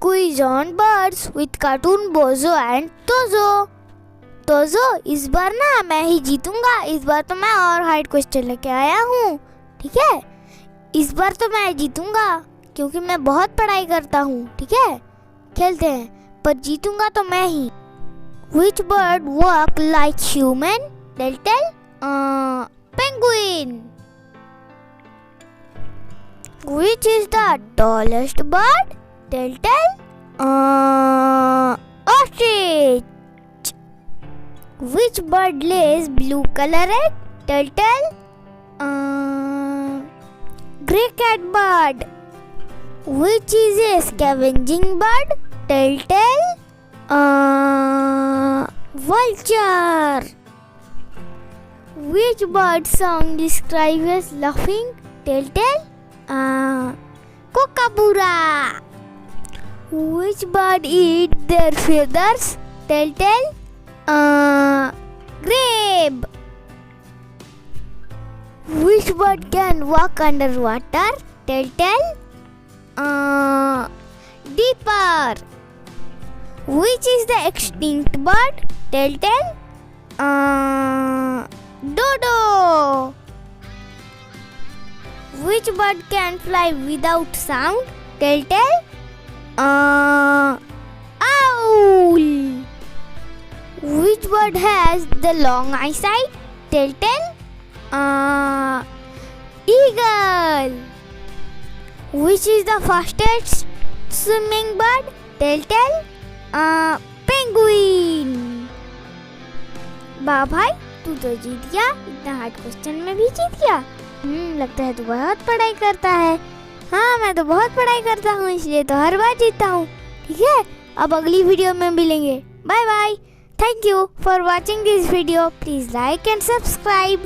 Quiz on birds with cartoon Bozo and Tozo। तोजो, इस बार ना मैं ही जीतूंगा। इस बार तो मैं और हार्ड क्वेश्चन लेके आया हूँ, ठीक है। इस बार तो मैं जीतूंगा क्योंकि मैं बहुत पढ़ाई करता हूँ, ठीक है। खेलते हैं, पर जीतूंगा तो मैं ही। Which bird walk like human? Tell? Penguin। Which is the tallest bird? Tell? Ostrich। Which bird lays blue color egg? Tell? Grey cat bird। Which is a scavenging bird? Tell? Vulture। Which bird song describes as laughing? Tell? Kookaburra। Which bird eat their feathers? Tell? Grape। Which bird can walk underwater? Tell? Deeper। Which is the extinct bird? Tell? Dodo। Which bird can fly without sound? Tell? Owl। Which bird has the long eyesight? Tell? Eagle। Which is the fastest swimming bird? Tell? Penguin। वाह भाई, तू तो जीत गया। इतना hard question में भी जीत गया। लगता है तू बहुत पढ़ाई करता है। हाँ, मैं तो बहुत पढ़ाई करता हूँ, इसलिए तो हर बार जीतता हूँ, ठीक है। अब अगली वीडियो में मिलेंगे। Bye bye. Thank you for watching this video. Please like and subscribe.